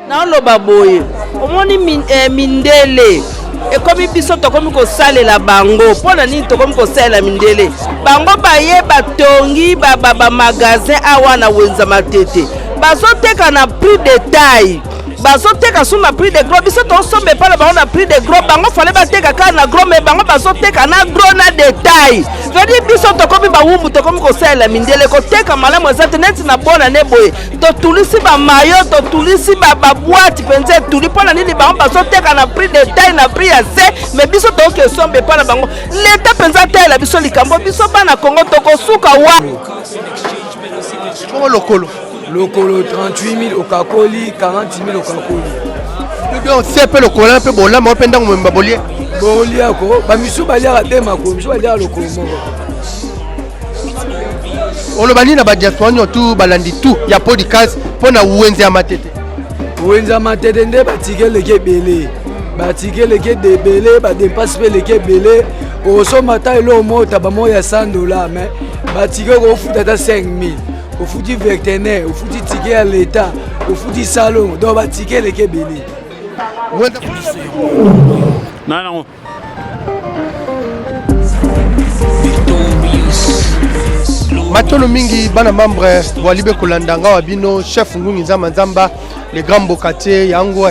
naoloba boye omoni mindele ekomi biso tokomi kosalela bango mpona nini tokomi kosalela mindele bango baye batongi bamagasin awa na wenza matete bazoteka na prix de taille bazoteka sur na prix de gros biso tosombe pala bango na prix de gros bango fale bateka kaka na gros mais bango bazoteka na gros na détail vedi biso tokomi bawumbu tokomi kosalela mindele koteka malamu eza te neti na bona ne boye totulisi bamayo totulisi babwati mpenza etuli mpona nini bango bazoteka na prix de taille na prix ya se mais biso tokoki esombe pala bango leta mpenza tayela biso likambo biso bana kongo tokosuka wa lokolo Lokolo 38 000 au Kakoli, 40 000 au Kakoli. Donc c'est peu le collant peu bon là moi pendant que me bolier. Bolier ko, ba misu balia la tema ko, misu balia lokolo moko. On le bani na ba diaspora tout balandi tout, ya podcast pona wenze ya matete. Wenze ya matete nde batike leke belé. Batike leke de belé, ba dépasse pe leke belé. Au somata elo mota ba moya $100 mais batike ko futa ta 5 000. Au foutu vétérinaire, au foutu ticket à l'État, au foutu salon, donc va ticket les Kébéli. Non, non. Matolo mingi bana membre Walibe Kolandanga wabino chef ngungi nzamba nzamba les grands bokate yango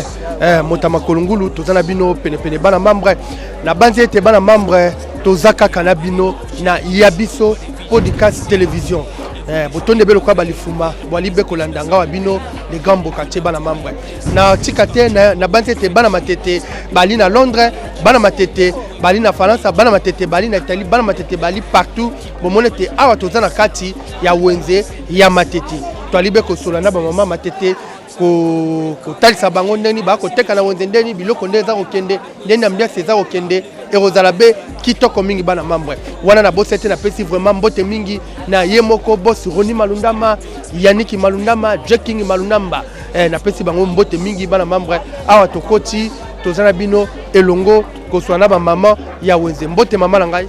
motama kolungulu tozana bino pene bana membre na banze te bana membre tozaka kana bino na yabiso podcast télévision. Botonde belo kwa balifuma Walibe Kolandanga wabino les grands bokate bana membre na tikate na banze te bana matete bali na Londres bana matete bali na France bana matete bali na Italie bana matete bali partout bomonete awa tozana kati ya wenze ya matete twalibe kosola na ba mama matete ko talisa bango ndeni ba ko teka na wenze ndeni biloko ndeza kokende ndeni ambiance za kokende erozalabe kitoko mingi bana membre wana na bosete na pesi vraiment mbote mingi na yemoko boss Roni Malundama Yaniki Malundama Jacking Malundamba na pesi bango mbote mingi bana membre awa tokoti tozana bino elongo koswana ba mama ya wenze mbote mama na ngai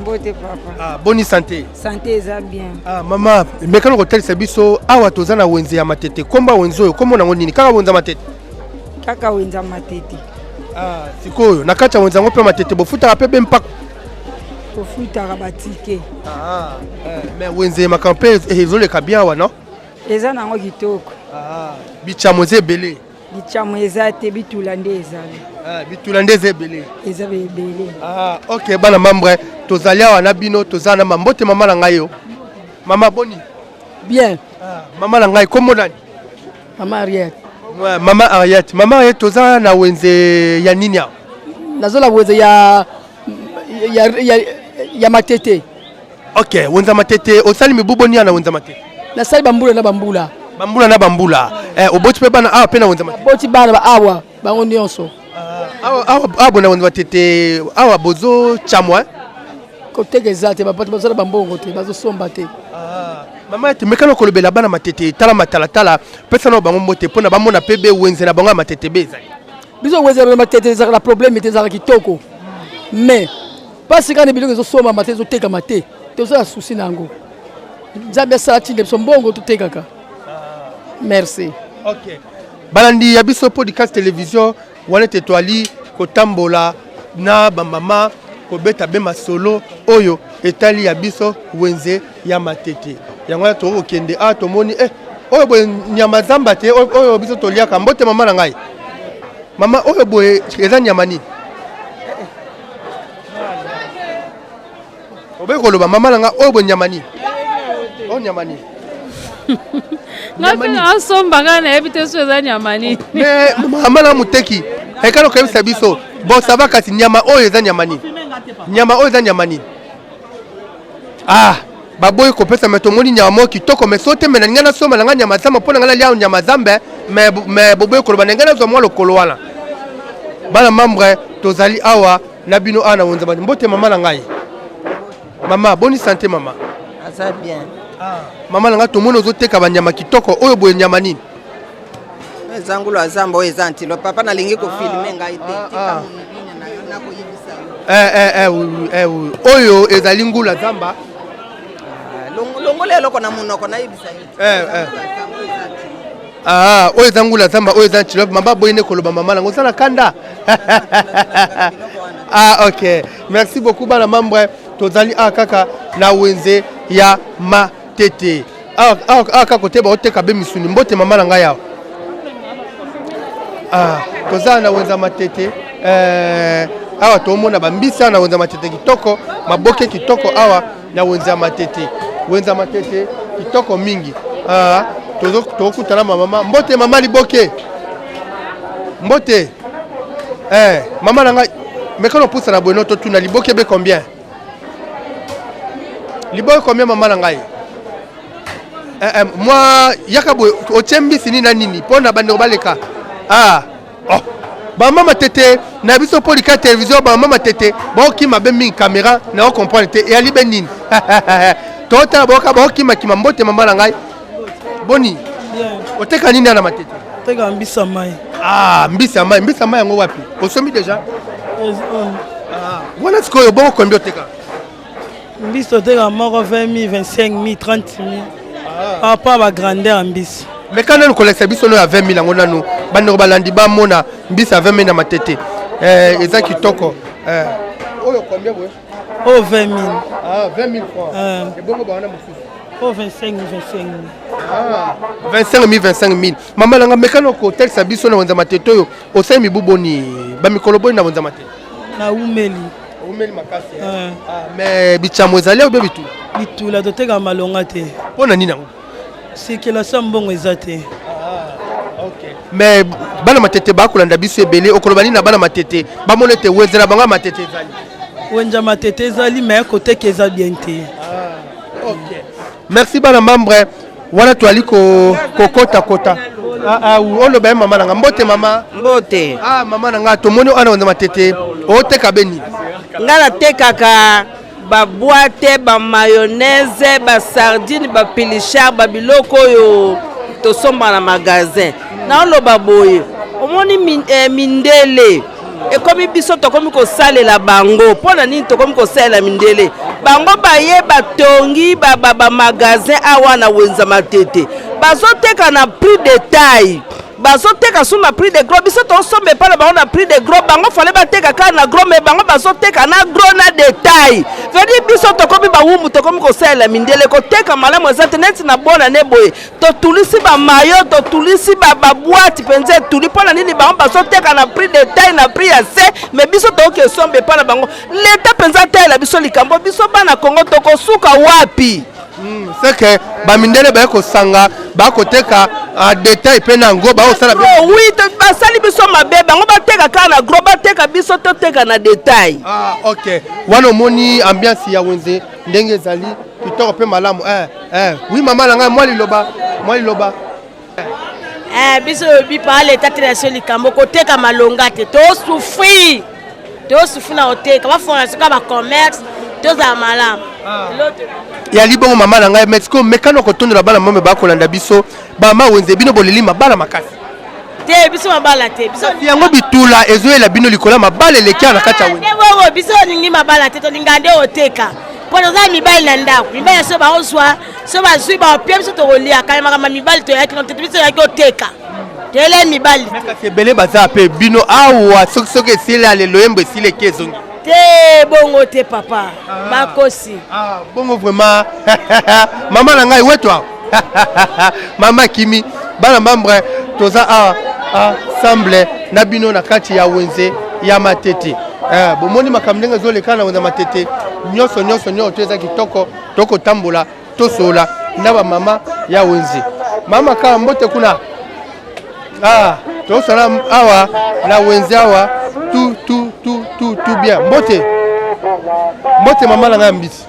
mbote papa bonne santé eza bien mama mekano ko telisa biso awa tozana wenze ya matete komba wenze oyo komo nango nini kaka wenza matete sikoyo na kati ya wenze ngo pe matete bofuta pe bempaka bofuta batike mais wenze makampe ezoleka bien wa no eza nango kitoko bichamo zebele bichamo eza te bitula nde ezali bitula nde zebele eza bebele ok bana membre tozali awa na bino tozana na mbote mama na ngai yo mama boni bien mama na ngai komo nani mama Ariette mama Ariette tozana na wenze ya nini awa nazola wenze ya matete ok wenza matete osali mibuboni na wenza matete nasali bambula na bambula oboti pe bana awa pe na wenza matete boti bana awa bango nyonso awa bona wenza matete awa bozo chamwa koteka eza te bapati bazala bambongo te bazosomba te mama ete mekano kolobela bana matete tala matalatala pesa na bango mbote mpona bamona pe be wenze na bango ya matete be ezali biso wenze na matete ezalaka na problème te ezalaka kitoko mais pasi kani biloko ezosomba mate ezotekama te tozala susi na yango nzambe asala tinde biso mbongo totekaka merci ok balandi ya biso podcast télévision wana ete toali kotambola na bamama kobeta be masolo oyo etali ya biso wenze ya matete yango wana tokokende tomoni oyo boye nyama zamba te oyo biso toliaka mbote mama na ngai mama oyo boye eza nyama nini obe koloba mama na ngai oyo boye nyama nini oyo nyama nini ngapi asomba ngana yebite so eza nyama nini mais mama na muteki ekalo kebisa biso bon ça va kasi nyama oyo eza nyama nini baboyi kopesa me tomoni nyama moko kitoko me sote me na ninga nasomba nanga nyama zamba mpona nga nalia nyama zambe me boboyi koloba na nga nazwa mwa lokolo wana bana membre tozali awa na bino awa na wenza mbote mama na ngai mama bonne santé mama aza bien mama na nga tomoni ozoteka banyama kitoko oyo boye nyama nini ezangulu azamba oyo eza ntilo papa nalingi kofilme ngai te oyo ezali ngula zamba longo lelo kona munoko na yebisa Ah, oyo zangula zamba oyo zanchilobe mamba boyine koloba mama nango sana kanda. Ah, OK. Merci beaucoup bana membre tozali akaka na wenze ya matete. Aka kote ba oteka be misuni mbote mama nanga yawo. Ah, tozali na wenza matete. Awa tomona bambisa na wenza matete kitoko, maboke kitoko awa na wenza matete. Wenza matete kitoko mingi. Ah, tokutana mama mbote mama liboke. Mbote. Mama nanga mekano poussa na bono to tuna liboke be combien? Liboke combien mama nanga? Moi yakabo ochembi sini na nini pona bande baleka. Ah. Oh. Ba mama tete na biso polika télévision ba mama tete ba ki mabe min caméra na o comprendre te e ali benini. Tota boka ba ki makima mbote mama nanga. Boni. Oteka nini na matete? Teka mbisa mai. Ah, mbisa mai yango wapi? Osomi déjà? Ah, voilà ce que bon combien teka? Mbisa teka moko 20 000, 25 000, 30 000. Ah, pas la grandeur mbisa. Mais quand on collecte biso no à 20 000 ngona no, bando balandi ba mona mbisa 20 000 na matete. Eza kitoko. Oyo combien boy? Oh 20 000. Ah, 20 000 francs. Et bon ba na mususu. Oh 25 000, 25 000. Ah, 25 000. Maman langa mekano ko texte biso na wenza matete oyo, osemi buboni ba mikolo boni na wenza matete. Na umeli. Umeli makasi. Ah, mais bichamo ezali ou bitu? Bitu la doteka malonga te. Pona nini nango? C'est que la sambongo ezate. Ah, OK. Mais bana matete ba kolanda biso ebele okolobani na bana matete ba monete wezela banga matete ezali. Wenja matete ezali mais côté que eza bien te. Ah, OK. Merci bana membre wana twali kokota kota. Ah, on le ben mama nanga mbote mama. Mbote. Ah, mama nanga to moni ana wanda matete o teka beni. Ngala tekaka ba boîte ba mayonnaise ba sardine ba pilichard ba biloko yo to somba na magasin. Na loba boye. Omoni mindele. Et comme biso to komi ko salela bango pona nini to komi ko salela mindele bango baye batongi ba magasin awa na wenza matete bazoteka na prix de taille bazoteka sous na prix de gros biso to sombe pa na bango na prix de gros bango fallait bateka ka na gros mais bango bazoteka na gros na détail veut biso to komi ba wumu to komi ko salela mindele ko teka malamu ezate neti na bona ne boye to tulisi ba mayo to tulisi ba boîte penze tuli pona nini bango bazoteka na prix de taille na prix assez mais biso to ke sombe pa na bango l'état penza taille la biso likambo biso bana Kongo to ko suka wapi. C'est que bamindele ba ko sanga ba ko teka a détail pe na ngo ba o sala oui to basali biso mabe bango bateka ka na gros bateka biso to teka na détail. Ah, OK. Wana moni ambiance ya wenze ndenge zali kitoko pe malamu. Oui mama nanga moi liloba. Biso bi pa l'état de likambo ko teka malonga te to souffrir. To souffrir na oteka ba fondation ka ba commerce to za malamu. Ya libongo mama nanga Mexico mekano ko tondela bana mama ba kolanda biso ba ma wenze bino boleli mabala makasi. Te biso mabala te biso yango bitula ezoela bino likola mabala lekia na kata wenze. Te biso ningi mabala te to lingande oteka. Pono za mibali na ndako mibali so ba oswa so ba zui ba pia biso to kolia kama mibali to yaki no te biso yaki oteka. Tele mibali. Mekase bele baza pe bino awa soki esila lelo yembo esile kezongi. Te bongo te papa bakosi. Ah bongo vraiment mama na ngai wetwa mama Kimi bana membre toza ensemble na bino na kati ya wenze ya matete bomoni makamndenga zoleka na wenza matete nyonso teza kitoko toko tambola tosola na ba mama ya wenze mama ka mbote kuna tosola awa na wenze awa tout bien mbote mama nanga mbisi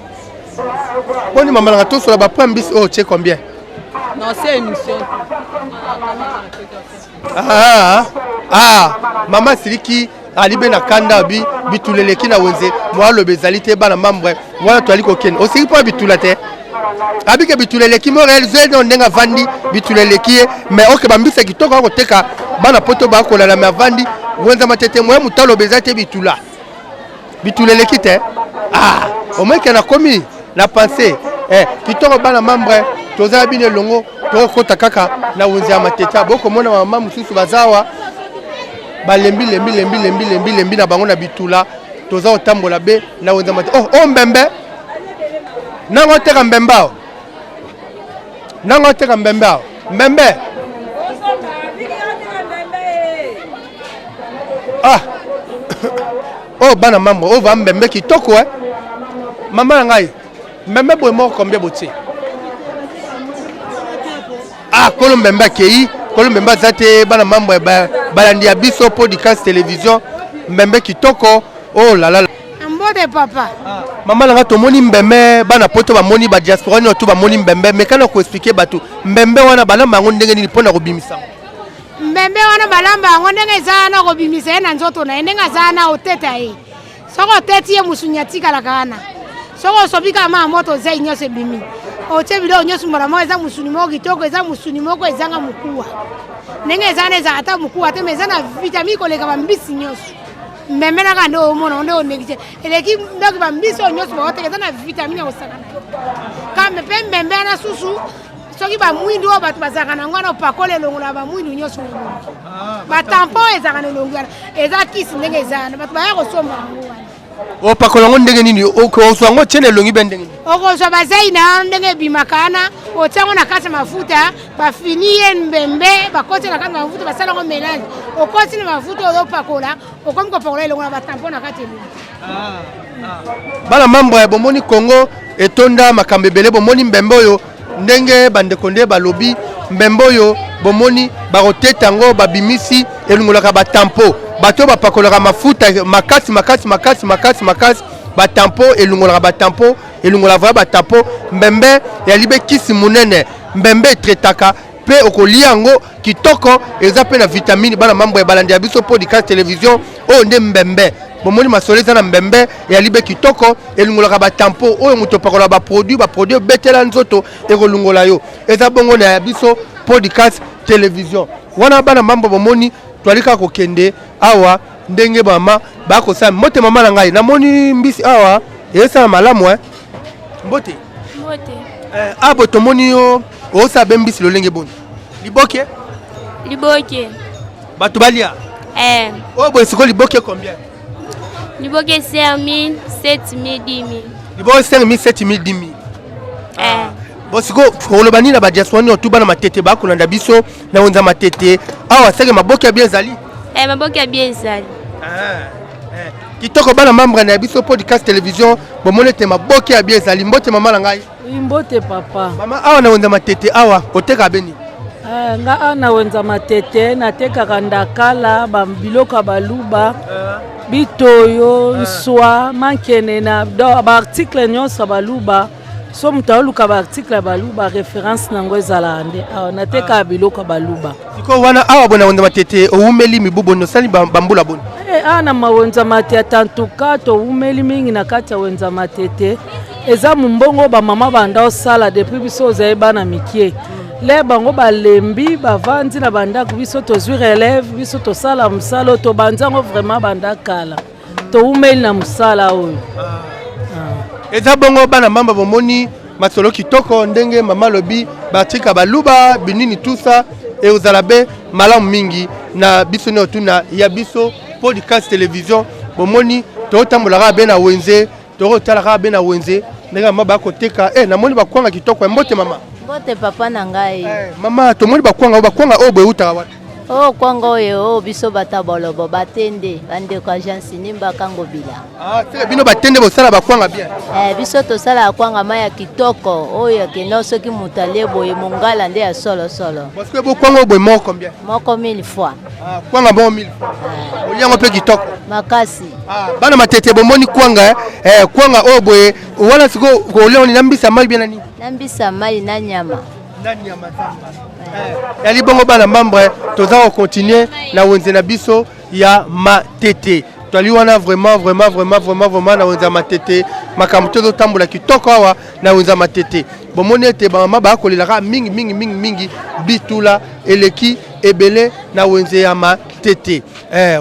boni mama nanga tosola ba point mbisi oh tche combien Non, c'est émission. Mama siliki alibe na kanda bituleleki na wenze mwalo bezalite bana mambre mwana twali kokene osiki po bitulate abike bituleleki mo réaliser no ndenga vandi bituleleki mais oke bambisa kitoko ko teka bana poto ba ko la na vandi wenza matete mwe mutalo bezate bituleleki te au moins que na komi la pensée kitoko bana mambre toza bine longo tokota kaka na wenze ya matete boko mona mama mususu bazawa balembi na bango na bitula toza otambola be na wenze matete oh mbembe nango teka mbembao mbembe ah oh bana mambo oh va mbembe kitoko mama ngai mbembe boy mo combien botie ah Mbembe akei Mbembe zate bana mambo balandi ya biso podcast télévision Mbembe kitoko oh la la Mbode papa mama nanga to moni Mbembe bana poto ba moni ba diaspora ni to ba moni Mbembe mais kana ko expliquer batu Mbembe wana balamba ngo ndenge ni pona kobimisa Mbembe wana balamba ngo ndenge zana kobimisa na nzoto na ndenga zana oteta e soko teti ye musunyatika la kana soko sobika ma moto zai nyose bimi oche bilo nyosu mara moza musuni moko kitoko eza musuni moko ezanga mukua ndenge zana za ata mukua te mezana vitamine koleka bambisi nyosu Mbembe na kando mona ndo negije eleki ndoki bambisi nyosu bote ezana vitamine osakana kambe pe Mbembe na susu soki ba mwindu o batu bazakana ngwana opakole longola ba mwindu nyosu ba tampo ezakana longwana eza kisi ndenge zana batu ba kosomba ngwana o pakola ngo ndenge nini o so ngo chene longi bendenge oko so bazaina ndenge bimakana o tsango na kasa mafuta ba finiye Mbembe ba kote na kasa mafuta ba sala ngo mélange o kote na mafuta o pakola o comme ko pakola longola ba tampo na kati bala mambo ya bomoni Congo etonda makambebele bomoni Mbembe oyo ndenge bandeko nde balobi Mbembe oyo bomoni bakoteta ngo babimisi elungolaka batampo bato bapakolaka mafuta makasi batampo elungolaka batampo elungola vra batampo Mbembe yalibe kisi munene Mbembe tretaka pe okolia ngo kitoko eza pe na vitamine bana mambo ya balandi ya biso podcast télévision o nde Mbembe bomoni masoleza na Mbembe yalibe kitoko elungolaka batampo oyo muto pakola ba produit betela nzoto ekolungola yo eza bongo na ya biso podcast télévision wana bana mambo bomoni twalika kokende awa ndenge mama bakosa mote mama na ngai namoni mbisi awa esa malamu mbote abo tomoni yo osa be mbisi lolenge boni liboke batu balia o bo siko liboke combien liboke 5000 7000 10000 liboke 5000 7000 10000 bosiko kolobani na ba diaspora ni otuba na matete ba kolanda biso na onza matete awa seke maboke bien zali maboke bien zali kitoko bana membre na biso podcast télévision bomonete maboke bien zali mbote mama na ngai mbote papa mama awa na onza matete awa oteka beni nga na onza matete natekaka ndakala biloko baluba bitoyo nswa mankene na ba article nyonso baluba so mutaoluka ba article baluba référence nango ezala ande awa nateka biloko baluba siko wana awa bona onza matete oumeli mibubo no sali bambula boni ana mawenza matete antuka to umeli mingi na kati ya wenza matete eza mumbongo ba mama banda osala depuis biso zayebana mikie le bango balembi bavandi na bandako biso tozwi relève biso tosala musala to banzango vraiment bandakala to umeli na musala oyo eza bongo bana mamba bomoni masolo kitoko ndenge mama lobi batika baluba binini tusa e uzalabe malamu mingi na biso ne otuna ya biso podcast télévision bomoni to tambolaka be na wenze to talaka be na wenze ndenge mama bakoteka namoni bakwanga kitoko mbote mama mbote papa na ngai mama to moni bakwanga obwe utaka wata kwanga oyo biso bata bolobo batende bandeko agence nimba kango bila sele bino batende bosala bakwanga bien biso tosala kwanga maya kitoko oyo keno soki mutale boye mongala nde ya solo parce que bokwanga obwe moko combien moko 1000 fois kwanga bon 1000 fois oliango pe kitoko makasi bana matete bomoni kwanga kwanga obwe wana siko koleoni nambisa mali bien nani nambisa mali na nyama yali bongo bana membre toza continuer na wenze na biso ya matete twali wana vraiment na wenza matete makambo tozo tambola kitoko awa na wenza matete bomoni ete bamama bakolelaka mingi bitula eleki ebele na wenze ya matete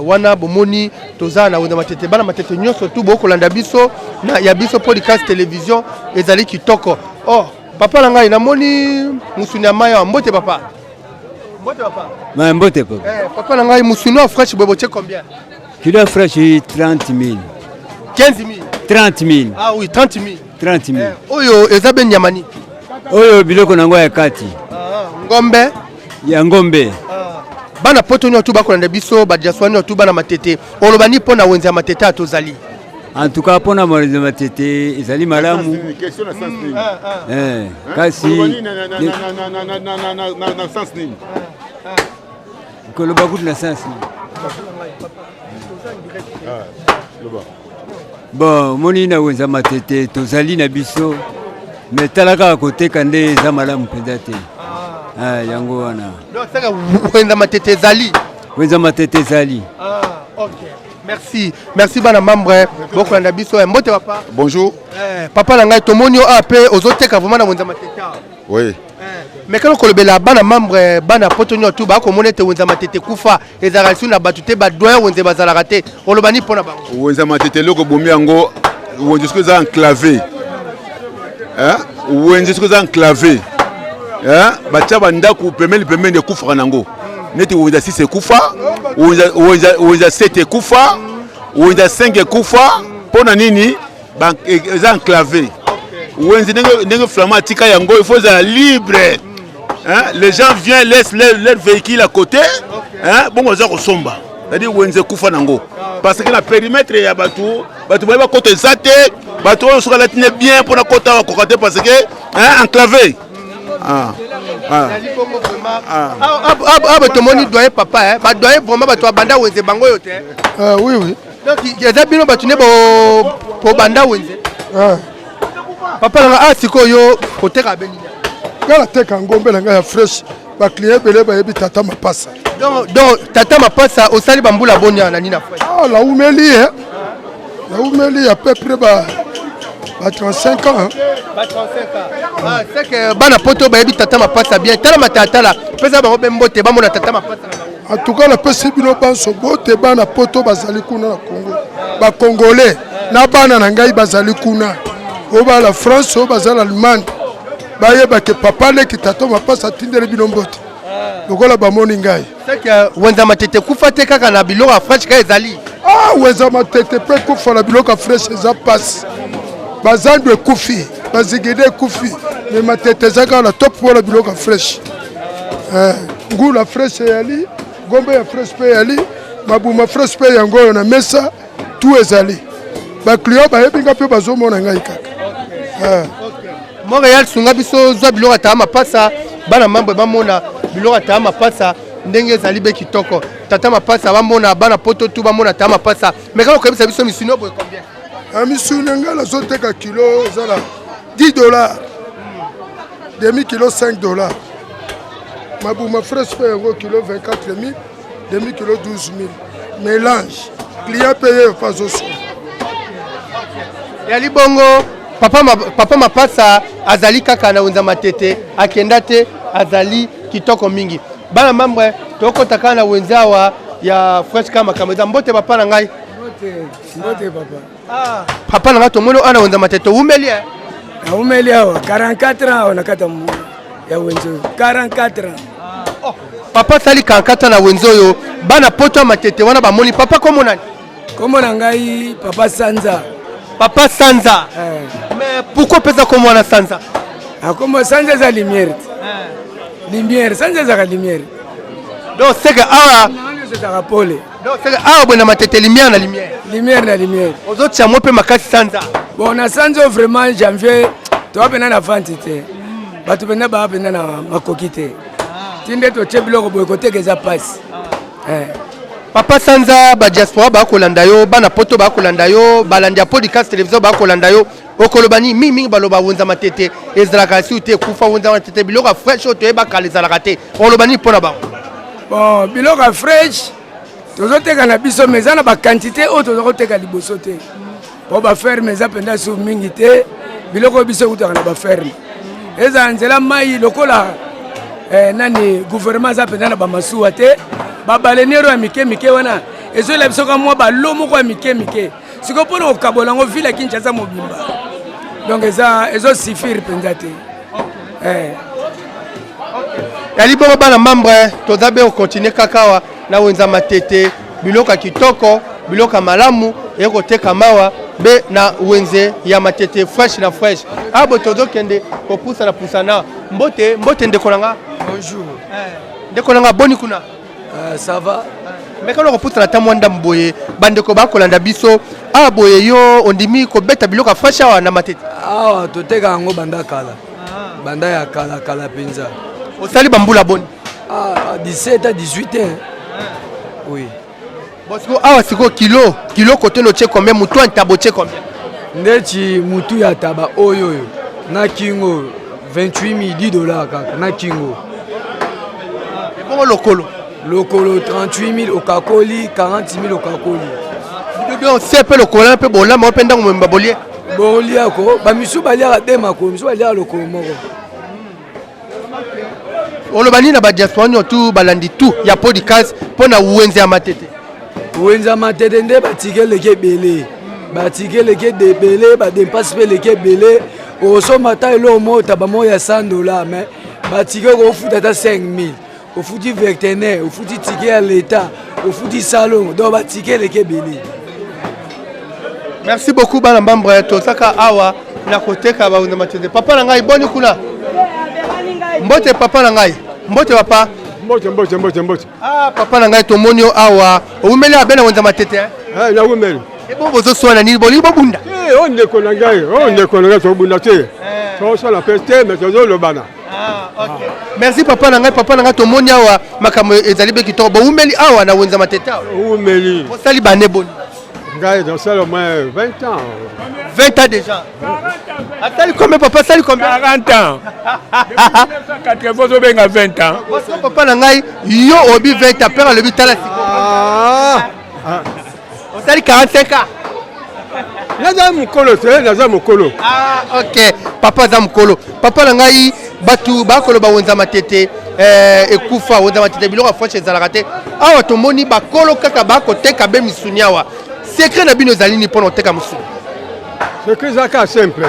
wana bomoni toza na wenza matete bana matete nyonso tu bokolanda biso na ya biso podcast télévision ezali kitoko Papa na ngai namoni musuni amaya mbote papa. Mbote papa. Ma mbote papa. Papa na ngai musuni fresh boboche combien? Kilo fresh 30 000. 15 000. 30 000. Ah oui, 30 000. 30 000. Oyo ezabe nyamani. Oyo biloko nango ya kati. Ngombe. Ya ngombe. Bana poto nyo tuba kolanda biso ba diaswani tuba na matete. Olobani pona wenza matete atozali. En tout cas pona wenza matete ezali malamu. Question na sens nini? Kasi na sens nini? Koloba kutu na sens nini? Bon, moni na wenza matete tozali na biso. Mais talaka koteka nde eza malamu penza te. Yango wana. Donc saka wenza matete zali. Wenza matete zali. OK. Merci. Merci bana membre. Boko na biso mbote papa. Bonjour. Papa na ngai tomoni o AP ozoteka vraiment na wenza matete. Oui. Mais quand on kolobela bana membre bana potonyo tu ba ko monete wenza matete kufa ezarasi na batute ba doyen wenza bazala raté. Olobani pona bango. Wenza matete loko bomi yango wenza ce que enclavé. Wenza ce que enclavé. Bacha bandaku pemeli kufa nango. Neti wenza 6 kufa, wenza 7 kufa, wenza 5 kufa, pona nini ba enclavé. Wenza ndenge flamand tika yango il faut être libre. Les gens viennent laissent leur véhicule à côté. Bon on va somba. C'est-à-dire wenza kufa nango. Parce que le périmètre ya batu ba côté zate, batu on sera latine bien pour la côté kokate parce que enclavé. Tomoni doyen papa ba doyen vraiment bato banda wenze bango yote. Oui. Donc il y a des bino batu ne bo banda wenze. Papa na sikoyo koteka beni. Ngala teka ngombe na nga fresh ba client belé ba yebi tata mapasa. Donc tata mapasa osali bambula bonya na nina fresh. La umeli La umeli à peu près ba 35 ans. Ba 35 ans. C'est que bana poto ba yebi tata mapasa bien. Tala matata la. Pesa ba robe mbote ba mona tata mapasa. En tout cas la pesi bino banso bote bana poto bazali kuna na Congo. Ba congolais na bana na ngai bazali kuna. Oba la France oba za l'Allemagne. Ba yeba ke papa le ki tata mapasa tindele bino mbote. Lokola ba moni ngai. C'est que wenza matete kufa te kaka na biloko ya French ka ezali. Wenza matete pe kufa na biloko ya French eza passe. Bazandu ekufi, bazigede ekufi, mais matete zaka na top pour la biloko fresh. Ngula fresh yali, gombe ya fresh pe yali, mabuma fresh pe yango na mesa, tout ezali. Ba client ba yebinga pe bazomona ngai kaka. Montréal sunga biso zwa biloko ta mapasa, bana mambo bamona biloko ta mapasa ndenge ezali be kitoko. Tata mapasa bamona bana poto tu bamona ta mapasa. Mais quand on connaît biso misino boy combien? Amisuna ngala zoteka kilo zala $10. Demi kilo $5. Mabuma fresh pe yango kilo 24 000, demi kilo 12 000. Mélange. Client payé pas au son. Yali bongo papa mapasa azali kaka na wenza matete akenda te azali kitoko mingi. Bana mambre tokota na wenzawa ya fresh kama kameza mbote papa na ngai. Mbote papa. Papa na ngato mono ana wenza matete umeli umeli awa 44 ans onakata ya wenzo 44 ans. Papa sali 44 na wenzo yo bana poto matete wana ba moni papa komo nani? Komo na ngai papa Sanza. Papa Sanza. Mais pourquoi pesa komo na Sanza? Comme Sanza za lumière. Lumière, Sanza za lumière. Donc c'est que c'est à Rapole. Donc c'est que bona matete lumière na lumière. Lumière na lumière. Ozoti ya mope makasi Sanza. Bon na Sanza vraiment janvier to apena na vantité. Batu bena ba apena na makokite. Tinde to chebiloko boy côté que ça passe. Papa Sanza ba diaspora ba kolanda yo bana poto ba kolanda yo balandia podcast télévision ba kolanda yo okolobani mingi baloba wenza matete ezalaka si ute kufa wenza matete biloko fresh to ba kalizala te olobani pona ba. Bon biloko fresh tozoteka na biso mezana ba quantité o tozoteka liboso te. Po ba ferme za penda su mingi te biloko biso kutaka na ba ferme. Eza nzela mai lokola nani gouvernement za penda na ba masuwa te. Babalenero ya mike wana ezo la biso ka mwa balomo kwa mike siko pona okabola ngo vile Kinshasa mobimba donc ezo suffire penza te. yali bongo bana membre toza be okontinue kakawa na wenza matete biloka kitoko biloka malamu ekoteka mawa be na wenze ya matete fresh na fresh abo tozokende kopusana pusana mbote ndeko nanga bonjour ndeko nanga boni kuna ça va mekano kopusana ta mwanda mboye bandeko bakolanda biso aboye yo ondimi kobeta biloka fresh awa na matete awa toteka yango banda kala banda ya kala penza osali bambula boni 17 à 18 ans oui bosiko awa siko kilo kote no che combien mutu antabo che combien ndeti mutu ya taba oyo na kingo 28 000 $ kaka na kingo bongo lokolo 38 000 okakoli 40 000 okakoli bien sepe lokolo mpe bolama mpe ndango memba bolie bolia ko bamisu balia dema ko misu balia lokolo moko olobani na badiaspora nyotu balandi tu ya podcast pona wenze ya matete wenza matete nde batikeleke ebele batikeleke debele badempasi mpe leke ebele osomba ta elo mota bamoya ya $100 mais batike kofuta ata 5 000 ofuti vectenaire ofuti tike ya leta ofuti salon donc batikeleke ebele. Merci beaucoup bana membre tozaka awa na koteka bawenza matete papa na ngai boni kuna mbote papa na ngai mbote papa mbote papa na ngai tomoni yo awa oumeli abena wenza matete na umeli ebo bozo swana nini boli bobunda ondeko na ngai tobunda te tosala pe te mais tozolobana okay merci papa na ngai tomoni awa makambo ezali be kitoko bo umeli awa na wenza matete awa umeli bosali bane boni ngai dans au moins 20 ans 20 ans déjà. Attends, combien papa, ça combien 40 ans. 1980 20 ans. Papa nangai yo obi 20 ans père le bitala on t'a dit 45 ans. Naza mukolo. Ah OK, papa za mukolo. Papa nangai batu bakolo ba wenza matete ekufa wenza matete biloko franche ezalaka te. Awa tomoni bakolo kaka bakoteka be misunyawa. Secret na bino zalini pono teka musu. Secret zaka simple.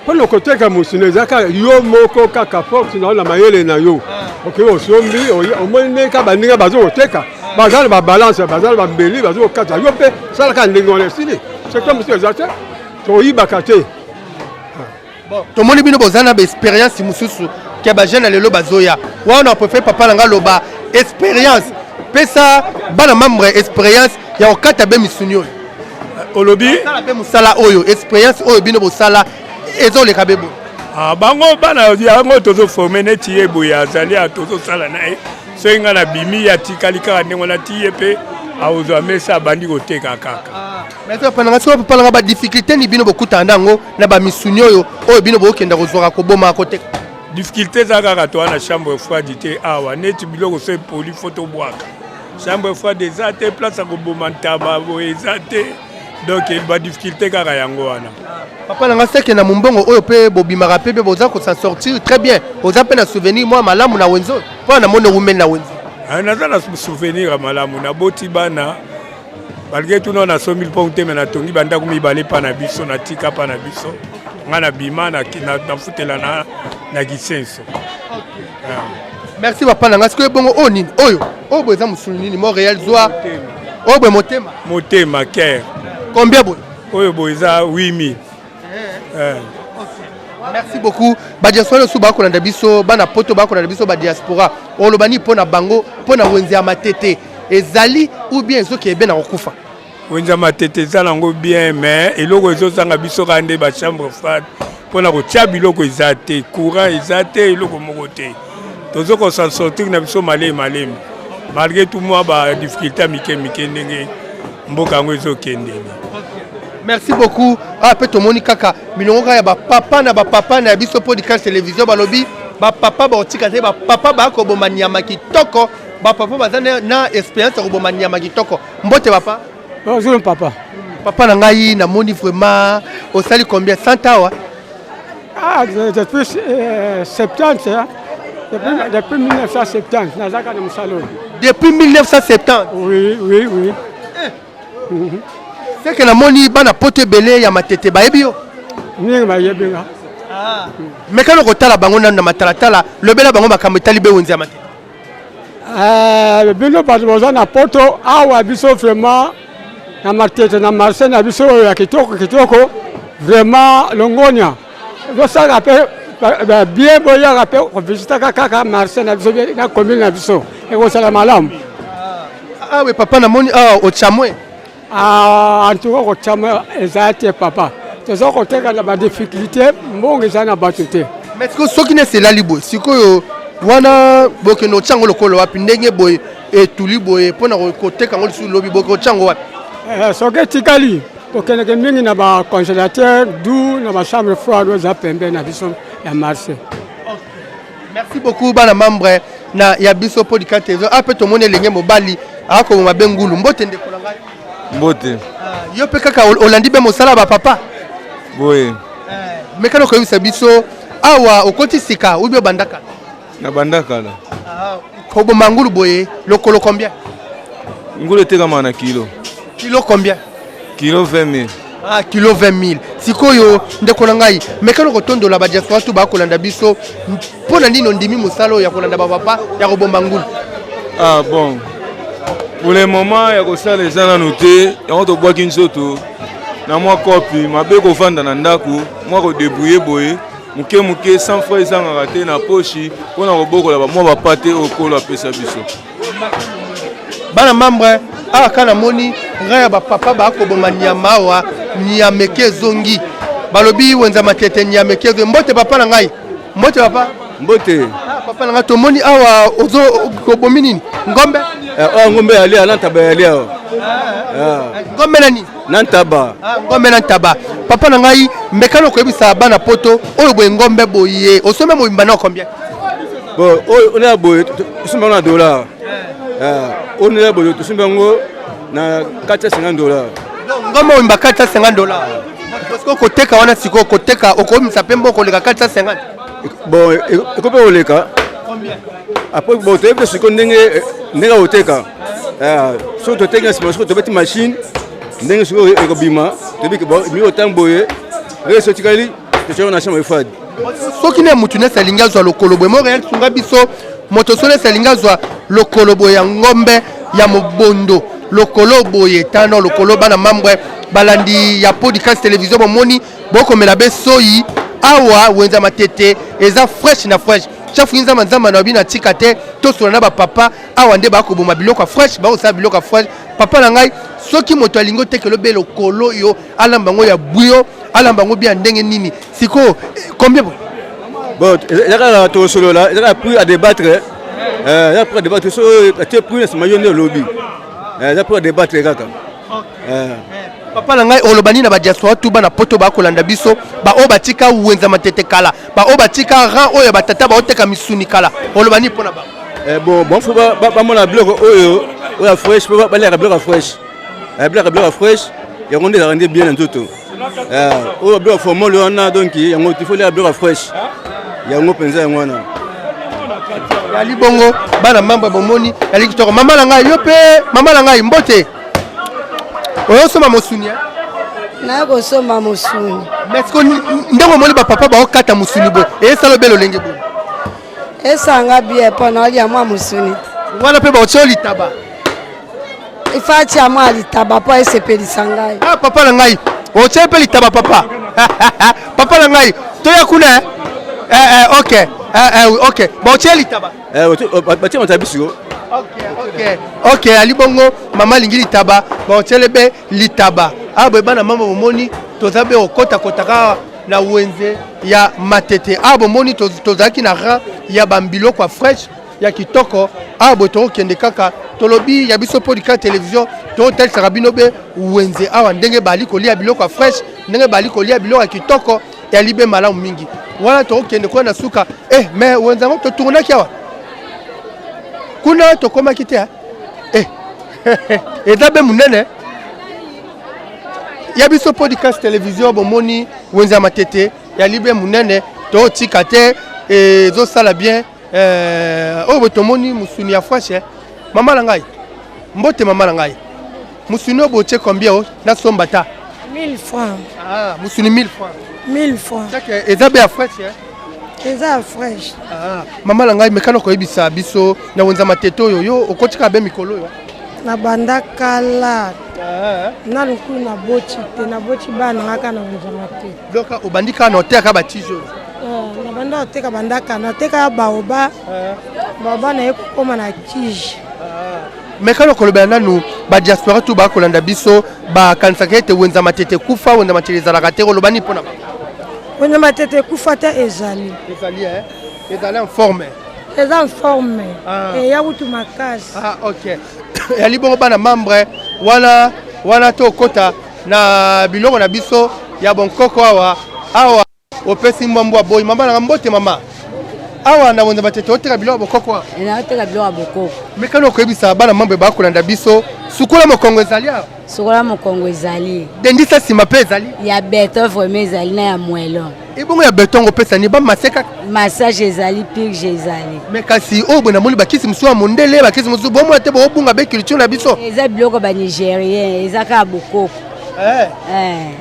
Pono koteka musu zaka yo moko kaka force na mayele na yo. OK osombi omone ka baninga bazo teka. Bazali ba balance bazali ba mbeli bazo kata yo pe salaka ndengole sili. C'est comme monsieur Zate. To ibakate. Bon, tomoni bino bozana ba expérience mususu ke ba jeune lelo bazoya. Wa on a préféré papa nanga loba expérience. Pesa bana membre expérience ya okata be misunyo olobi sala be musala oyo expérience oyo bino bosala ezoleka bebo bango bana yango tozo former neti yebo ya zali a tozo sala nae senga na bimi ya tikalika ndenge na tiye pe aozo mesa bandi koteka kaka mais to pananga so papa ba difficulté ni bino bokuta ndango na ba misunyo oyo bino bokenda kozwaka koboma koteka difficulté za kaka to na chambre froide te awa neti biloko se poli photo bwaka chambre froide ezate place à kobomantaba ezate donc il va difficulté kaka yango wana papa nanga seke na mumbongo oyo pe bobimaka pe boza ko s'en sortir très bien oza pe na souvenir moi malamu na wenzo po na mone women na wenzo naza na souvenir malamu na boti bana malgré tout non na 100 000 pounds te na tongi banda ko mibale pa na biso na tika pa na biso ngana bima na futela na gisenso. Merci papa nanga sikoyo bongo onini oyo boza musulu nini Montréal zwa oyo motema cœur combien boy oyo boza 8000 merci beaucoup ba diaspora so ba kolanda biso bana poto ba kolanda biso ba diaspora olobani pona bango pona wenze ya matete ezali ou bien ezoki ebe na kokufa wenze matete ezala ngo bien mais eloko ezozanga biso kande ba chambre froide pona kotia biloko ezate courant ezate eloko moko te tozo ko s'en sortir na biso malem malgré tout moi ba difficulté mike ndenge mboka ngo ezokende. Merci beaucoup. Pe tomoni kaka milongo ya ba papa na biso podcast télévision balobi ba papa ba otika te ba papa ba ko boma nyama kitoko ba papa bazana na expérience ko boma nyama kitoko mbote papa. Bonjour papa. Papa na ngai na moni vraiment au sali combien 100 awa? Depuis 70 hein. Depuis 1970 nazaka na musalo. Depuis 1970. Oui. C'est que la moni bana pote belé ya matete ba ebio. Ni ba yebinga. Mais quand on tala bango na matalatala le bela bango makambo talibe wenza mate bino bato boza na poto awa biso vraiment na matete na marché na biso ya kitoko vraiment longonia bosala pe bien boyaka pe kovisitaka kaka marché na biso na commune na biso ekosala malamu. Ah oui papa namoni ochamwe en tout cas ochamwe eza te papa toza koteka na badifficulté mbongo eza na bato te. Mais soki ne selali boye sikoyo wana bokeno chango lokolo wapi ndenge boye etuli boye mpona koteka ngo lisusu lobi bokeno chango wapi soki etikali tokendeke mingi na bacongélateur du na bachambre froide eza pembe na biso ya marché. Merci beaucoup bana membre na ya biso podcast ezo ape tomone lenge mobali akoma bengulu mbote ndeko na ngai mbote yo pe kaka olandi be mosala ba papa boye mekano ko yisa biso awa okoti sika ubio bandaka na bandaka la ko bo mangulu boye lokolo combien ngulu teka mana kilo combien kilo 20 000 kilo 20 000 sikoyo ndeko na ngai mekano ko tondola ba diaspora tu ba kolanda biso pona ndino ndimi mosalo ya kolanda ba papa ya ko bomba ngulu bon pour le moment ya ko sala ezana noté ya on to boaki nsoto na mwa kopi mabe ko vanda na ndaku mwa ko débrouiller boye muke sans frais ezanga raté na pochi pona ko bokola ba mwa ba pate okolo apesa biso bana membre kana moni raya ba papa ba ko bomba nyama wa nyameke zongi balobi wenza matete nyameke zo mbote papa na ngai mbote papa mbote papa na ngai to moni awa ozo ko bomini ngombe ngombe ali alantaba ali ngombe nani nantaba ngombe nantaba papa na ngai mbekano ko yebisa bana poto oyo boye ngombe boye osome mo mbana combien bon on a boye osome na dollar on a boye osome ngo na $450 ngombe mba $450 parce que koteka wana siko koteka okomisa pembo koleka $450 bon ekope oleka combien après bon tu siko ndenge oteka so to teka sima siko to beti machine ndenge siko ekobima to biki bon mi otamboye reso tikali to chona chama ifadi soki ne mutu ne salinga zwa lokolo boye mo réel sunga biso moto sole salinga zwa lokolo boye ya ngombe ya mobondo lokolo boye tano lokolo bana membre balandi ya podcast télévision bomoni bokomela be soyi awa wenza matete eza fresh na fresh chafu inza manzama na bina tika te to sona ba papa awa nde ba ko boma biloko fresh ba osa biloko fresh papa na ngai soki moto alingo tekelo be lokolo yo alamba ngo ya buyo alamba ngo bia ndenge nini siko combien bon ezaka to solo la ezaka plus à débattre ya pour débattre so te plus na mayone lobby ya pour débattre kaka papa na ngai olobani na ba diaspora tu bana poto ba kolanda biso ba o batika wenza matete kala ba o batika ran oyo batata ba oteka misuni kala olobani pona ba bon faut ba mona bloc oyo fresh ba lera bloc fresh bloc fresh ya ngonde za rendre bien nzoto oyo bloc formal on a donc ya ngo il faut lera bloc fresh ya ngo penza ya ngwana ya libongo bana mamba bomoni ya likitoko mama na ngai yo pe mama na ngai mbote oyo soma musuni na ko soma musuni mais ko ndongo moli ba papa ba okata musuni bo e salo belo lenge bo esanga bien pona ali amwa musuni wana pe ba ocholi taba ifati amwa ali taba po esepeli sangai papa na ngai ochepeli taba papa papa na ngai to ya kuna okay okay ba ocheli taba ba tia matabisiko ok ali bongo mama lingi litaba ba ochelebe litaba abo bana mama bomoni tozabe okota kotaka na wenze ya matete abo moni tozaki na ran ya bambilo kwa fresh ya kitoko abo to kende kaka tolobi ya biso podcast télévision to tel sarabino be wenze awa ndenge bali kolia biloko fresh ndenge bali kolia biloko ya kitoko ya libe malamu mingi wala to kende kwa na suka mais wenza ngo to tourner kiawa kuna tokoma kite ezabe munene ya biso podcast télévision bomoni wenza matete ya libe munene to tika te zo sala bien oyo tomoni musuni ya fresh mama na ngai mbote mama na ngai musuni obo che combien na somba ta 1000 francs. Ah, musuni 1000 francs. 1000 francs. C'est eza be fresh hein. Eza fresh. Ah, mama la ngai mekano ko yebisa biso na wenza mateto yo okotika be mikolo yo. Na banda kala. Na luku na bochi bana ngaka na wenza mateto. Donc obandika na oteka ba tijo. Na banda oteka bandaka na oteka baoba. Baoba na ekoma na tige. Mekano koloba nanu ba diaspora tu ba kolanda biso ba kansaka ete wenza matete kufa wenza matete zalaka te kolobani pona ba. Wenza matete kufa te ezali. Ezali hein. Ezali en forme. Eza en forme. Et ya kutu makasi. Ah OK. Ya libongo bana membre wana to kota na bilongo na biso ya bonkoko awa opesi mbwa boy mama na mbote mama. Awa na wenza matete oteka biloko bokoko awa. Na oteka biloko bokoko. Mekano ko yebisa bana membre ba kolanda biso sukola mokongo ezali awa. Sukola mokongo ezali. Dendisa sima pe ezali. Ya beton vraiment ezali na ya mwelo. Ebongo ya beton opesa ni ba maseka massage ezali purge ezali. Mais kasi o bona moli bakisi musu wa mondele bakisi musu bomo te bo bunga be culture na biso. Eza biloko ba Nigérien ezaka bokoko.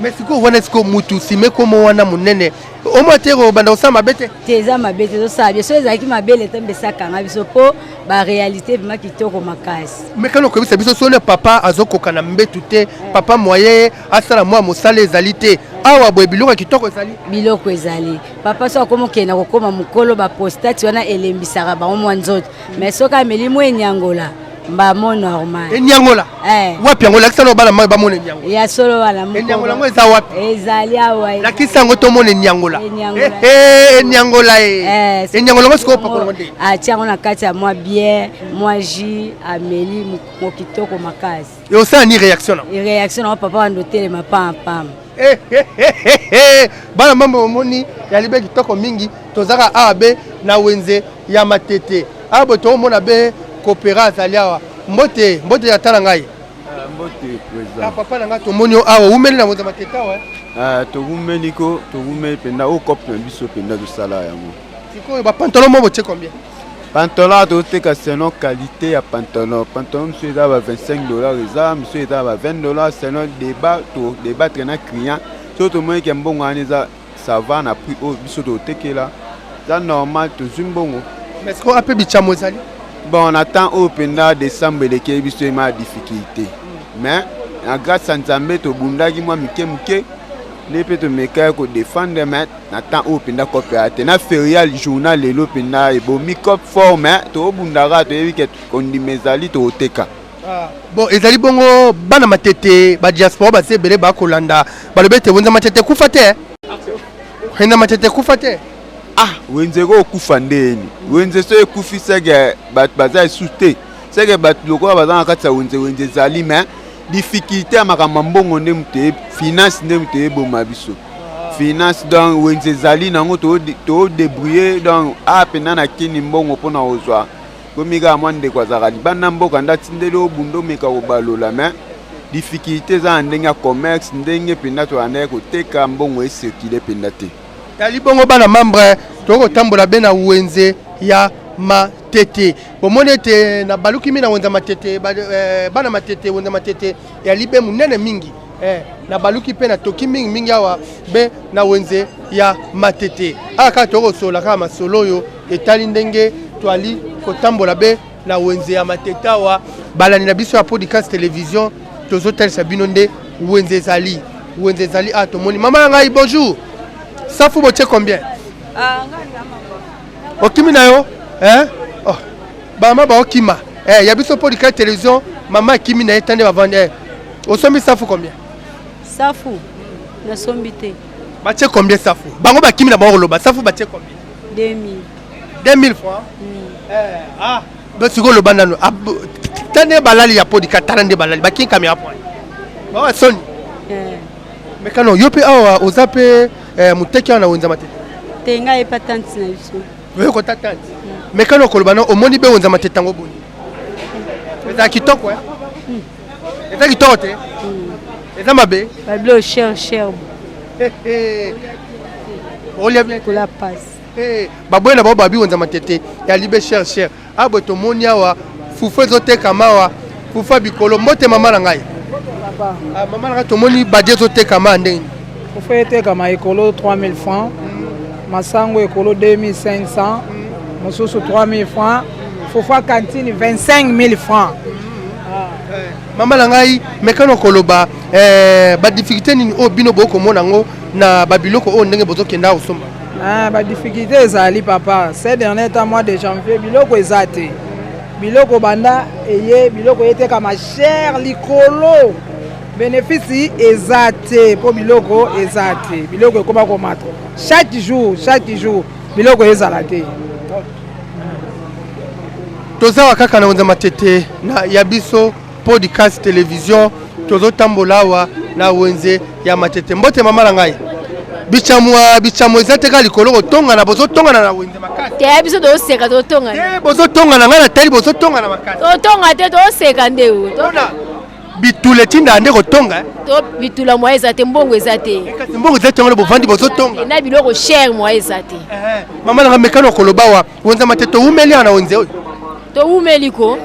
Mais siko wana siko mutu sime komo wana munene. O motero banda osama bete. Teza mabete zo sabe so ezaki mabele tembe sakanga biso po ba réalité vraiment kitoko makasi. Mais quand on connaît biso so le papa azokoka na mbetu te papa moyen asala mwa mosala ezali te. Awa boye biloko kitoko ezali. Biloko ezali. Papa so akomo kena kokoma mukolo ba postate wana elembisaka ba mwa nzoto. Mais soka melimo enyangola. Mba mo normal. Enyangola. Wapi yangola kisano bala ba mo enyangola. Ya solo wala mo. Enyangola ngo eza wapi? Ezali awa. La kisango to mo enyangola. Enyangola enyangola ngo siko pakolo nde. Tiango na kati ya mwa bière, mwa jus, ameli mo kitoko makasi. Et aussi ni réaction na. Réaction na papa ndotele mapa pam. Bana mambo moni ya libe kitoko mingi tozaka abe na wenze ya matete. Abo to mona be coopéra azaliawa mbote ya tala ngai mbote président papa na ngato monyo awa umeli na wenza matete awa to umeliko to umeli penda o cop na biso penda do sala yango siko ba pantalon mo boche combien pantalon to teka selon qualité ya pantalon monsieur eza ba $25 eza monsieur eza ba $20 selon débattre na client surtout moi qui mbongo aniza ça va na prix au biso to tekela ça normal to zumbongo mais ce qu'on appelle bichamo ezali. Bon, on attend au pendant décembre les qui sont ma difficulté. Mais grâce à Nzambe to bundagi moi mike les peut me ko défendre mais attend au pendant coopérative na férial journal le pendant et bon micop forme to bundara to yebi ke kondimezali to oteka. Bon ezali bongo bana matete ba diaspora ba se bele ba kolanda ba lebete wenza matete kufa te. Wenza matete kufa te. Wenze ko kufa ndeni wenze so ekufisa ke bat baza sute seke bat lokola baza na kati ya wenze zali mais difficulté ya makambo mbongo nde mute finance nde mute eboma biso finance donc wenze zali nango to débrouiller donc pena na kini mbongo mpona ozwa komika mwa ndeko azaka libanda mboka ndatindeli obundo meka kobalola mais difficulté za ndenge ya commerce ndenge penda to anaye koteka mbongo esirkile penda te. Tali bongo bana membre toko tambola be na wenze ya matete bomone te na baluki mina wenza matete bana matete wenza matete ya libe munene mingi na baluki pe na toki mingi awa be na wenze ya matete aka toko sola kama masolo yo etali ndenge twali kotambola be na wenze ya matete awa balani na biso ya podcast télévision tozotel sabino nde wenze zali tomoni mama ngai bonjour. Ça faut botter combien? Okimi na yo? Oh. Mama ba okima. Ya biso pour la télévision, maman kimi na etande ba vendre. Osombi ça faut combien? Ça faut na sombité. Bache combien ça faut? Bango ba kimi na ba loba, ça faut bache combien? 2000 francs. Donc tu go le banano. Tane balali ya podcast tarande balali. Ba kin caméra point. Ba soni. Mais quand yo pe awa ozape muteki na wenza matete tenga e patante na biso wewe ko tatante mais quand okoloba na omoni be wenza matete ngo boni eza kitoko eza kitoko te eza mabe bablo cher olia bien pour la passe babwe na babi wenza matete ya libe cher abo to moni awa fufu ezoteka mawa fufu bikolo mbote mama na ngai papa. Maman nanga tomoni budget otekama ndenge. Faut etekama ekolo 3000 francs. Masango ekolo 2500. Mosusu 3000 francs. Fofa cantine 25 000 francs. Maman nangai mekano koloba ba difficulté ni o bino boko monango na babiloko o ndenge bozo kenda osomba. Ba difficulté ezali papa. Ces derniers temps mois de janvier biloko ezate. Biloko banda eye biloko etekama cher likolo. Bénéfice ezate po biloko ezate. Biloko ekoma komata. Chaque jour biloko ezalate. Tozawa kaka na Wenza Matete na Yabiso podcast télévision tozo tambolawa na Wenze ya Matete mbote mama langai bichamwa ezateka likolo otonga na bozo tonga na Wenze makati te biso do seka to tonga bozo tonga na ngana tali bozo tonga na makati to tonga te to seka ndeu tona bitule tinda ande ko tonga to bitula mwa ezate mbongo ezate kasi mbongo ezate ngalo bovandi bozo tonga na biloko cher mwa ezate mama langa mekano kolobawa Wenza Matete umeli na Wenze oyo to umeliko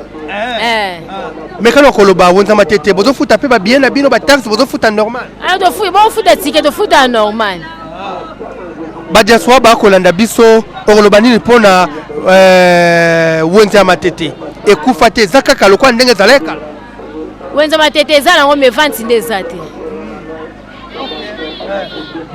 mekano koloba Wenza Matete bozo futa pe ba bien na bino ba taxe bozo futa normal to futa bo futa ticket to futa normal ba diaspora ba kolanda biso okoloba nini pona Wenza Matete ekufa te zakaka lokwa ndenge zaleka Wenza Matete zala ngo me 20 ndezate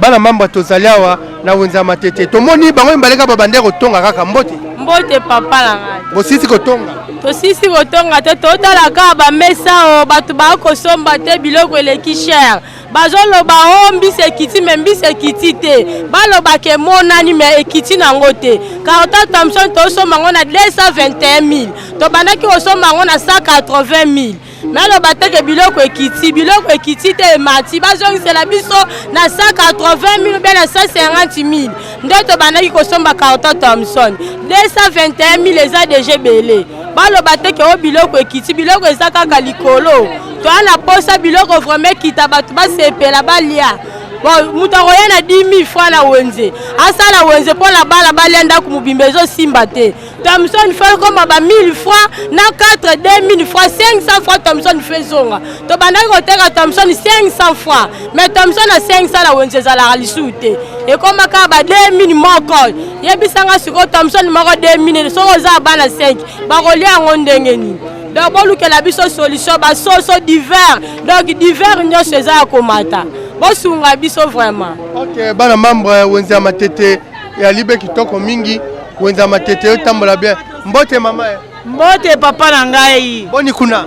bana mambo tozaliawa na Wenza Matete tomoni bango mbaleka babandeko tonga kaka mbote papa la ngai bosisi kotonga tosisi kotonga te totalaka bamesa o bato bakosomba te biloko eleki cher bazoloba o mbisi ekiti me mbisi ekiti te balobaka emonani me ekiti nango te carton Thomson tosomba ngo na 221 000 tobandaki kosomba ngo na 180 000 mais aloba teke biloko ekiti te emati bazongisela biso na 180 000 bien na 150 000 nde tobandaki kosomba carton Thomson 221 000 eza deja ebele baloba teke o biloko ekiti biloko eza kaka likolo toana posa biloko vraiment kita bato basepela balia bon mutu akoya na 10 000 francs na Wenze asala Wenze mpo na bala balia ndako mobimba ezosimba te Thomson fait comme ba 1000 francs na 4 2000 francs 500 francs Thomson fait zonga to bandaki koteka Thomson 500 francs mais Thomson na 500 na Wenze ezalaka lisusu te ekoma kaka ba 2000 moko yebisanga siko Thomson moko 2000 soko oza bana 5 bakolia yango ndenge nini donc bolukela biso solution basoso divers donc divers nyonso eza ya komata bosunga biso vraiment. Ok, bana membre Wenza Matete ya libe kitoko mingi Wenza Matete otambola bien mbote mama mbote papa na ngai boni kuna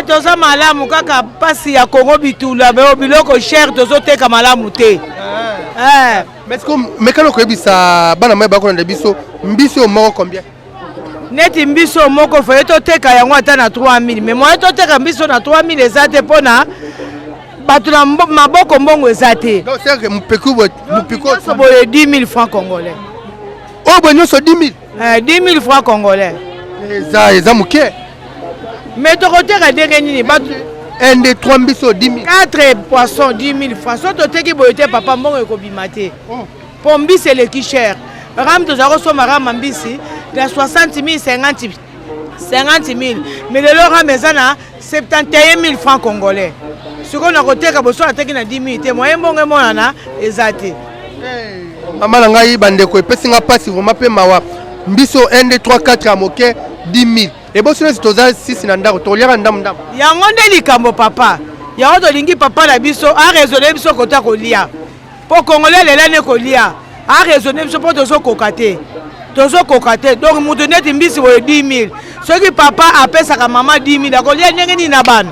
toza malamu kaka pasi ya Kongo bitula biloko cher tozoteka malamu te mais mekano koyebisa bana mai bako na biso mbiso moko combien neti mbiso moko foye toteka yango ata na 3000 mais moye toteka mbiso na 3000 eza te mpona bato na maboko mbongo eza te mupiko boye 10 000 francs congolais oyo boye nyonso 10 000 10 000 francs congolais eza moke mais tokoteka ndenge nini bato 1 2 3 mbiso 10 000 4 poissons 10 000 francs so toteki boye te papa mbongo ekobima te mpo mbisi eleki cher rame tozala kosomba rame mbisi na 60 000 50 000 mais lelo rame eza na 71 000 francs congolais sikoyo na koteka boso ateki na 10 000 te moye mbongo emonana eza te mama na ngai bandeko epesi nga pasi vraimen mpe mawa mbiso 1 2 3 4 ya moke 10 000 ebosi nesi toza 6 na ndako toliaka ndamu yango nde likambo papa yango tolingi papa na biso araisonne biso kota kolia mpo congolais lelane kolia araisonne biso mpo tozokoka te donc moto neti mbisi boye 10 000 soki papa apesaka mama 10 000 akolia ndenge nini na bana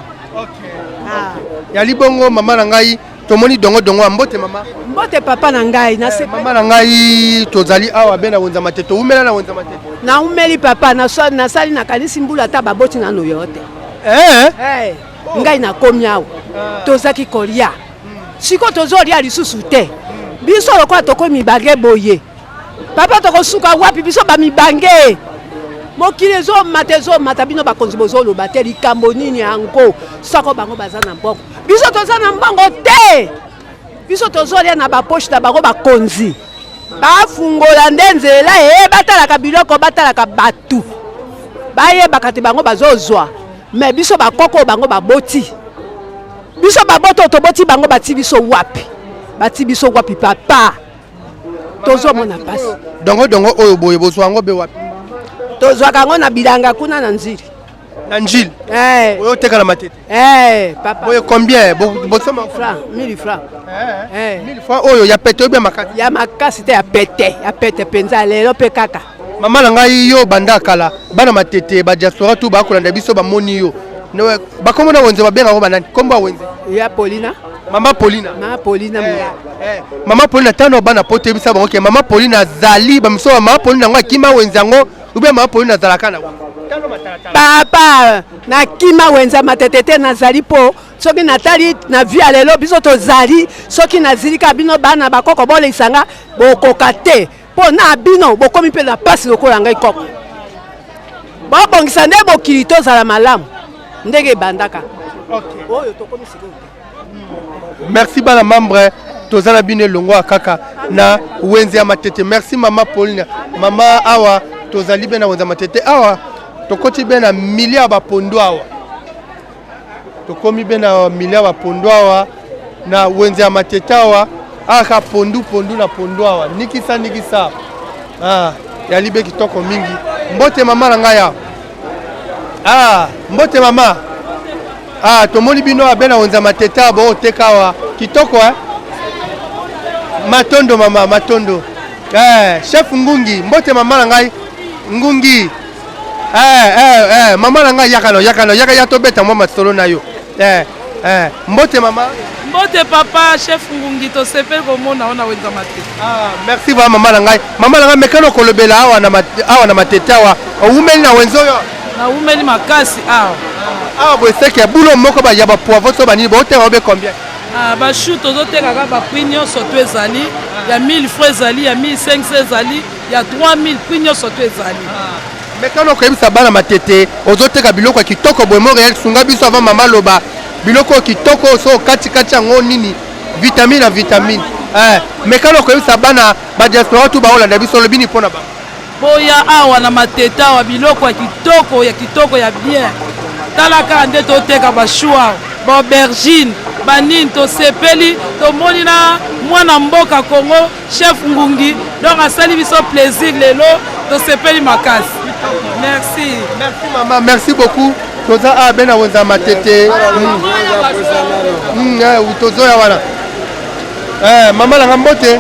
ya libongo mama na ngai tomoni dongo ya mbote mama mbote papa na ngai mama na ngai tozali awa be na Wenza Matete umela na Wenza Matete na umeli papa nasali nakanisi mbula ata baboti nano yo te ngai nakomi awa tozaki kolia siko tozolia lisusu te biso lokola tokomi mibange boye papa tokosuka wapi biso bamibange mokili ezomata bino bakonzi bozoloba te likambo nini yango soko bango baza na mbongo biso toza na mbongo te biso tozolia na baposhe na bango bakonzi bafungola nde nzela batalaka biloko batalaka batu bayebaka te bango bazozwa me biso bakoko bango baboti biso baboto toboti bango bati biso wapi papa tozomona pasi dongo oyo boye bozwango be wapi tozwaka yango na bilanga kuna na nzili oyo teka na matete papa boye combien bosoma francs 1000 francs 1000 francs oyo ya pete oyo makasi ya makasi te ya pete penza lelo pe kaka mama na ngai yo banda kala bana matete ba diaspora tu ba kolanda biso ba moni yo bakomona wenze babenga ko banani kombo wenze ya Paulina mama Paulina mama Paulina tano bana pote bisa bango ke mama Paulina zali ba miso mama Paulina ngo akima wenze ngo ube mama Paulina zalaka na papa na kima wenza matete te nazali po soki natali na via lelo biso tozali soki nazilika bino bana bakoko bolesanga bokoka te po na bino bokomi pe na pasi lokola ngai koko bobongisa nde bokili tozala malamu ndenge bandaka oyo tokomi sikoyo. Merci bana membre tozala bino longo kaka na wenze ya matete. Merci mama Paulina mama awa tozali bena wenze matete awa tokoti bena milia ba pondo awa tokomi bena milia ba pondo awa na wenze ya matete awa aka pondu na pondo awa nikisa ya libe kitoko mingi mbote mama na ngaya mbote mama tomoni bino abena wenze matete abo tekawa kitoko matondo mama matondo chef ngungi mbote mama na ngai ngungi mama na ngai yaka ya tobeta mwa masolo na yo mbote mama mbote papa chef ngungi to sepel komona ona wenza matete merci ba mama na ngai mekano kolobela awa na matete awa umeli na wenzo yo na umeli makasi awa boseke bulo moko ba ya ba poivron so banini boteka obe combien bashu tozotekaka baprix nyonso to ezali ya 1000 francs ezali ya 1500 ezali ya 3000 prix nyonso to ezali mekano koyebisa bana matete ozoteka biloko ya kitoko boye moréel sunga biso avant mama loba biloko kitoko so kati yango nini vitamine na vitamine mekano koyebisa bana badiaspora tu baolanda biso lobini mpona bango boya awa na matete awa biloko ya kitoko ya bien tala kaka nde toteka bashua baaubergine banini tosepeli tomoni na mwana mboka Congo chef ngungi donc asali biso plaisir lelo tosepeli makasi. Merci maman, merci beaucoup. Toza bena wenza matete tozoya wana mama langa mbote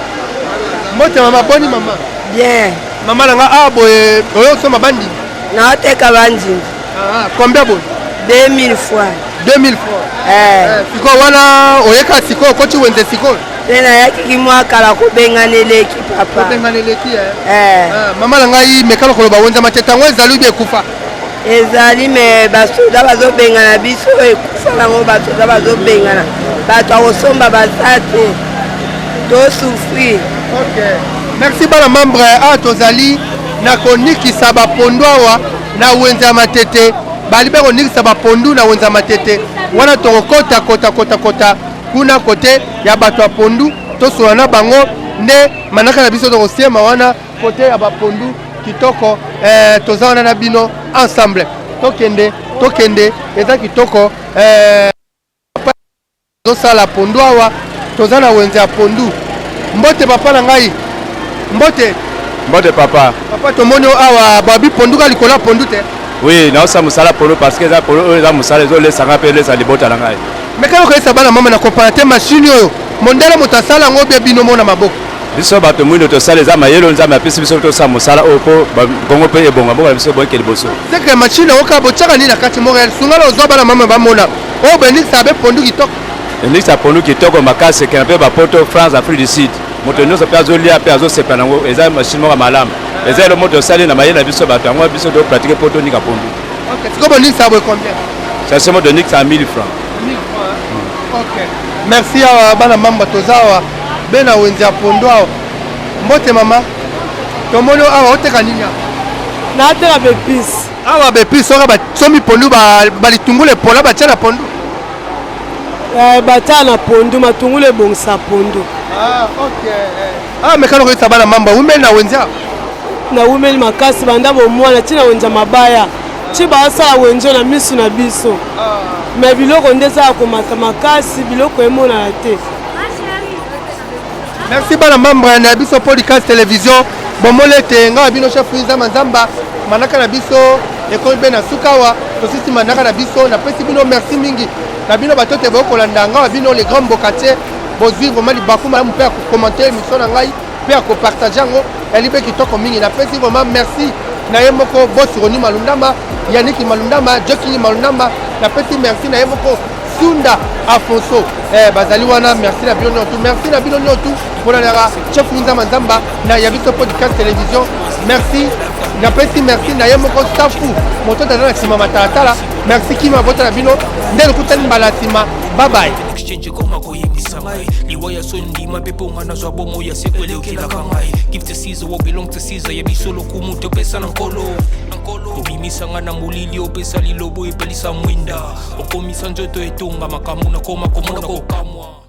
mama boni mama bien mama langa boye oyo soma bandi na teka bandi combien boye 2000 francs 2000 francs siko wana oyeka siko koti wenze siko tena yaki mwa kala kobenganeleki papa kobenganeleki mama langa yi mekalo koloba wenza matete ngo ezali bien kufa ezali me basoda bazobengana biso ekufa nango basoda bazobengana bato akosomba baza te tosufrir. Merci bana membre tozali na konikisa bapondo awa na wenza matete balibe konikisa bapondu na wenza matete wana tokokota kota kuna kote ya bato ya pondu tosola na bango nde manaka na biso tokosiema wana kote ya bapondu kitoko toza wana na bino ensemble tokende eza kitoko tozosala pondu awa toza na wenze ya pondu mbote papa na ngai mbote papa tomoni awa babi pondu ka likolo ya pondu te oui naosa mosala polo parce que eza polo oyo eza mosala ezolesanga mpe elesa libota na ngai mekano koyesa bana mama na kopana te mashine oyo mondele moto asala yango bia bino mona maboko biso bato mwindo tosala eza mayele nzambe apesi biso tosala mosala oyo mpo kongo mpe ebonga mboka na biso boyeke liboso seke mashine oyoka botyaka nini na kati moréel sungala ozwa bana mama bamona oyo benikisa abe pondu kitoko enikisa pondu kitoko makasi ekena mpe bapoto france afrique du sud moto nyonso mpe azolia mpe azosepa nango eza mashine moko malamu eza elo moto osali na mayele na biso bato yango biso topratike mpo tonika pondu siko bonikisa boye combien sase moto onikisa 1000 francs. Merci awa bana mamba toza awa bena wenze ya pondo awa mbote mama tomoni awa oteka nini awa nateka bepisi awa bepisi oka basomi pondu balitungula pola batya na pondu batya na pondu matungula ebongisa pondu mekano koyesa bana mamba umeli na wenze awa na umeli makasi banda bomwana ntina wenza mabaya ti basala wenze na misu na biso me biloko nde ezala komata makasi biloko emonana te. Merci bana membre na biso podcast télévision bomole te nga bino chef Wiza Manzamba manaka na biso ekomi be na sukawa tosisi manaka na biso na pesi bino merci mingi na bino batote bokolanda nga bino les grands bocatiers bozwi vraiment libaku malamu mpe ya kokomenter émission na ngai mpe ya kopartage yango elibe kitoko mingi na pesi vraiment merci na ye moko bosi Roni Malundama Yannick Malundama Joki Malundama na pesi merci na ye moko Sunda Afonso bazali wana merci na bino tout merci na bino tout pour la chef Wiza Manzamba na yabiso podcast télévision merci na pesi merci na ye moko stafu moto dana na sima matatala merci kima bota na bino ndelo kutani mbalatima bye bye exchange koma koyebisa ngai liwaya so ndima mpe mpo nga nazwa bomo ya sekele okilaka ngai gift season wo belong to season ya biso lokumu topesa na nkolo obimisanga na molili opesa lilobo epelisa mwinda okomisa nzoto etonga makambo nakoma komona kokamwa